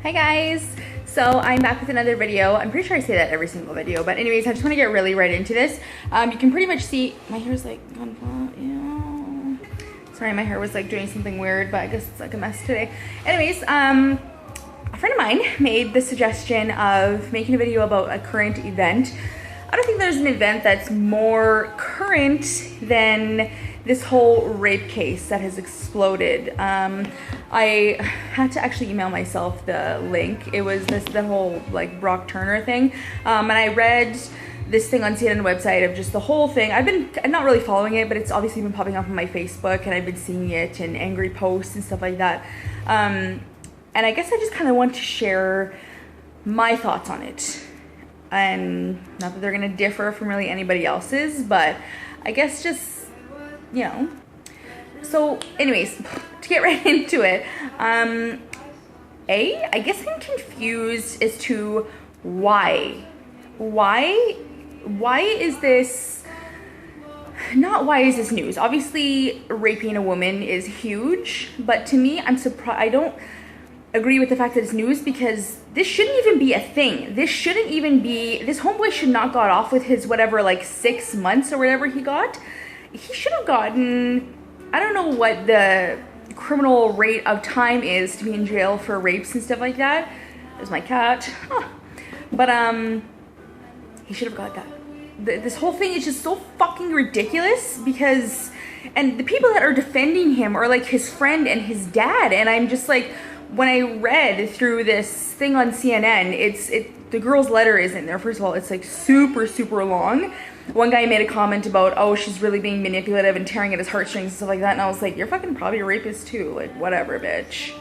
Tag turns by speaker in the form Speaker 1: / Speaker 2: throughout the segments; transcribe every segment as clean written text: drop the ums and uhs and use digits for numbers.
Speaker 1: Hi guys! So I'm back with another video. I'm pretty sure I say that every single video, but anyways, I just want to get really right into this. You can pretty much see my hair's like gone flat, yeah. Sorry, my hair was like doing something weird, but I guess it's like a mess today. Anyways, a friend of mine made the suggestion of making a video about a current event. I don't think there's an event that's more current than this whole rape case that has exploded. I had to actually email myself the link. It was the whole like Brock Turner thing, and I read this thing on CNN website of just the whole thing. I'm not really following it, but it's obviously been popping up on my Facebook, and I've been seeing it in angry posts and stuff like that. And I guess I just kind of want to share my thoughts on it. And not that they're gonna differ from really anybody else's, but I guess just, you know. So anyways, to get right into it, I guess I'm confused as to why is this, not why is this news? Obviously raping a woman is huge, but to me, I'm surprised. I don't agree with the fact that it's news, because this shouldn't even be a thing. This homeboy should not got off with his whatever, like 6 months or whatever he got. He should have gotten, I don't know what the criminal rate of time is to be in jail for rapes and stuff like that. There's my cat. Huh. But he should have got that. This whole thing is just so fucking ridiculous, because, and the people that are defending him are like his friend and his dad, and I'm just like, when I read through this thing on CNN, the girl's letter isn't there. First of all, it's like super long. One guy made a comment about, oh, she's really being manipulative and tearing at his heartstrings and stuff like that, and I was like, you're fucking probably a rapist too, like whatever, bitch.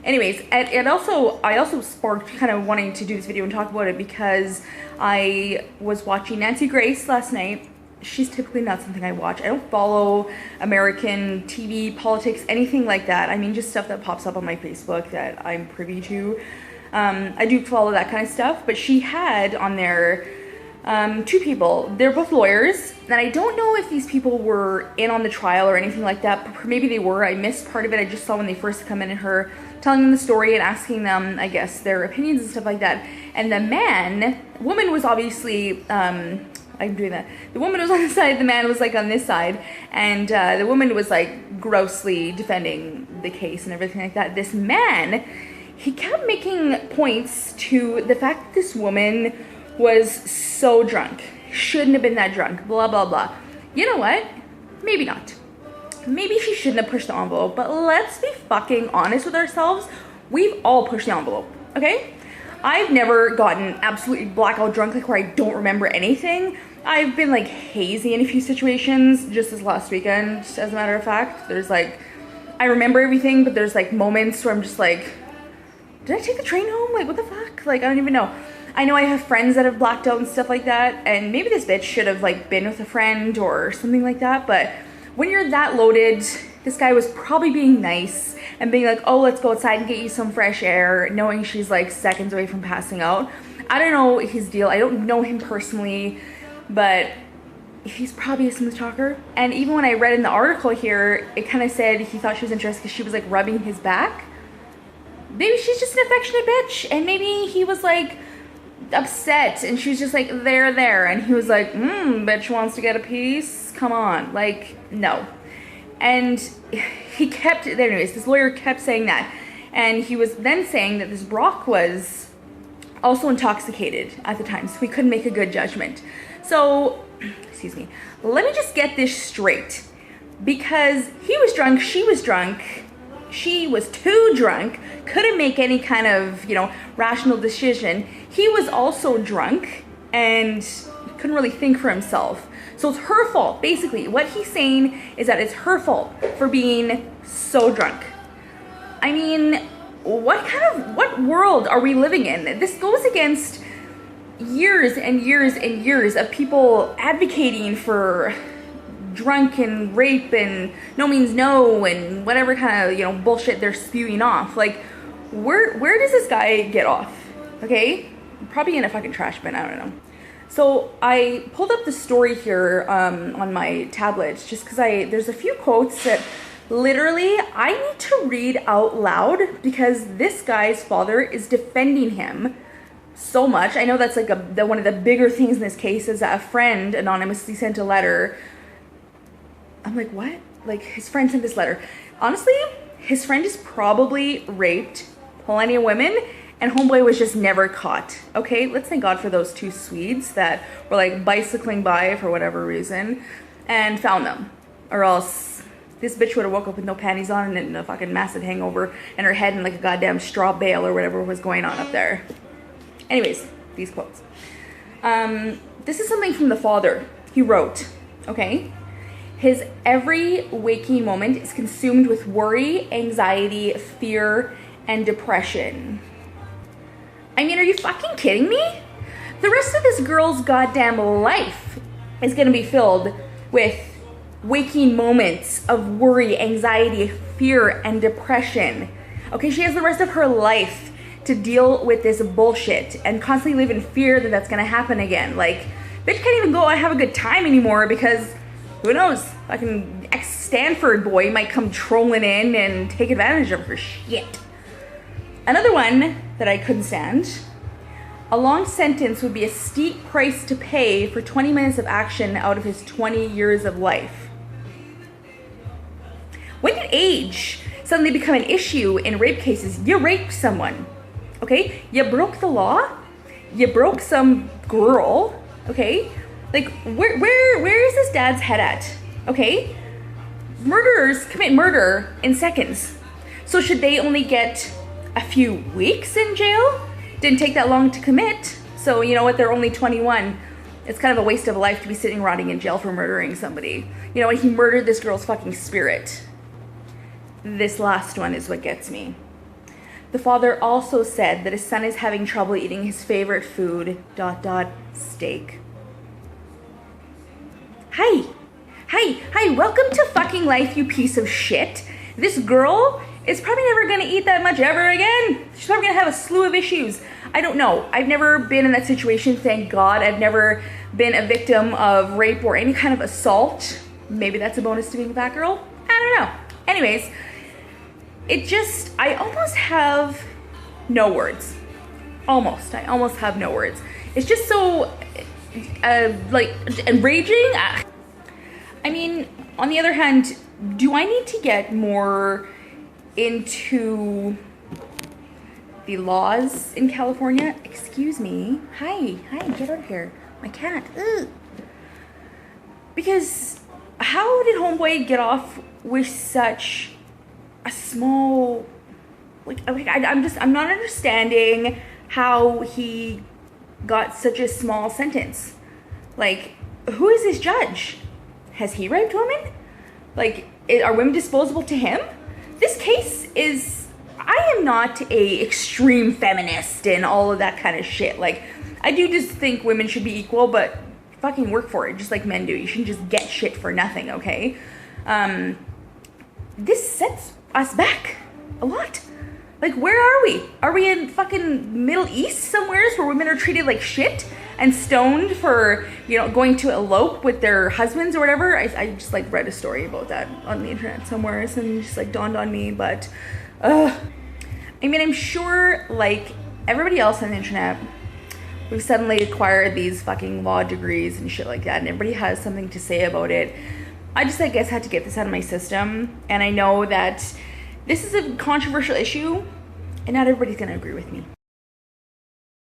Speaker 1: Anyways, I also sparked kind of wanting to do this video and talk about it because I was watching Nancy Grace last night. She's typically not something I watch. I don't follow American TV, politics, anything like that. I mean, just stuff that pops up on my Facebook that I'm privy to. I do follow that kind of stuff, but she had on there two people. They're both lawyers, and I don't know if these people were in on the trial or anything like that. Maybe they were. I missed part of it. I just saw when they first come in and her telling them the story and asking them, I guess, their opinions and stuff like that. And the woman was obviously, I'm doing that. The woman was on the side, the man was like on this side, and the woman was like grossly defending the case and everything like that. This man, he kept making points to the fact that this woman was so drunk, shouldn't have been that drunk, blah blah blah. You know what? Maybe not. Maybe she shouldn't have pushed the envelope, but let's be fucking honest with ourselves. We've all pushed the envelope, okay? I've never gotten absolutely blackout drunk, like where I don't remember anything. I've been like hazy in a few situations, just this last weekend, as a matter of fact. There's like, I remember everything, but there's like moments where I'm just like, did I take the train home? Like, what the fuck? Like, I don't even know. I know I have friends that have blacked out and stuff like that, and maybe this bitch should have like been with a friend or something like that, but when you're that loaded, this guy was probably being nice and being like, oh, let's go outside and get you some fresh air, knowing she's like seconds away from passing out. I don't know his deal. I don't know him personally, but he's probably a smooth talker. And even when I read in the article here, it kind of said he thought she was interested because she was like rubbing his back. Maybe she's just an affectionate bitch, and maybe he was like upset and she was just like there, and he was like, bitch wants to get a piece, come on. Like, no. And he kept, anyways, this lawyer kept saying that, and he was then saying that this Brock was also intoxicated at the time, so we couldn't make a good judgment. So, excuse me, let me just get this straight, because he was drunk, she was drunk, she was too drunk, couldn't make any kind of, rational decision. He was also drunk and couldn't really think for himself. So it's her fault. Basically, what he's saying is that it's her fault for being so drunk. I mean, what world are we living in? This goes against years and years and years of people advocating for drunk and rape and no means no and whatever kind of, bullshit they're spewing off. Like, where does this guy get off? Okay? Probably in a fucking trash bin, I don't know. So I pulled up the story here on my tablet just because there's a few quotes that Literally, I need to read out loud because this guy's father is defending him so much. I know that's like one of the bigger things in this case is that a friend anonymously sent a letter. I'm like, what? Like, his friend sent this letter. Honestly, his friend is probably raped plenty of women and homeboy was just never caught. Okay, let's thank God for those two Swedes that were like bicycling by for whatever reason and found them, or else this bitch would have woke up with no panties on and a fucking massive hangover and her head in like a goddamn straw bale or whatever was going on up there. Anyways, these quotes. This is something from the father. He wrote, okay? His every waking moment is consumed with worry, anxiety, fear, and depression. I mean, are you fucking kidding me? The rest of this girl's goddamn life is gonna be filled with waking moments of worry, anxiety, fear, and depression. Okay, she has the rest of her life to deal with this bullshit and constantly live in fear that that's gonna happen again. Like, bitch can't even go and have a good time anymore because who knows, fucking ex-Stanford boy might come trolling in and take advantage of her shit. Another one that I couldn't stand. A long sentence would be a steep price to pay for 20 minutes of action out of his 20 years of life. When did age suddenly become an issue in rape cases? You raped someone, okay? You broke the law. You broke some girl, okay? Like, where is this dad's head at, okay? Murderers commit murder in seconds. So should they only get a few weeks in jail? Didn't take that long to commit. So you know what, they're only 21. It's kind of a waste of a life to be sitting rotting in jail for murdering somebody. You know what, he murdered this girl's fucking spirit. This last one is what gets me. The father also said that his son is having trouble eating his favorite food, ... steak. Hi, welcome to fucking life, you piece of shit. This girl is probably never gonna eat that much ever again. She's probably gonna have a slew of issues. I don't know. I've never been in that situation, thank God. I've never been a victim of rape or any kind of assault. Maybe that's a bonus to being a fat girl. I don't know. Anyways, I almost have no words. I almost have no words. It's just so, like, enraging. I mean, on the other hand, do I need to get more into the laws in California? Excuse me. Hi, get out of here. My cat. Ugh. Because how did homeboy get off with such a small, I'm not understanding how he got such a small sentence. Like, who is this judge? Has he raped women? Like, are women disposable to him? This case is, I am not a extreme feminist and all of that kind of shit. Like, I do just think women should be equal, but fucking work for it, just like men do. You shouldn't just get shit for nothing, okay? This sets us back a lot. Like, where are we? Are we in fucking Middle East somewhere where women are treated like shit and stoned for, you know, going to elope with their husbands or whatever? I just like read a story about that on the internet somewhere and it just like dawned on me, but I mean, I'm sure like everybody else on the internet, we've suddenly acquired these fucking law degrees and shit like that, and everybody has something to say about it. I just, I guess, had to get this out of my system, and I know that this is a controversial issue, and not everybody's gonna agree with me.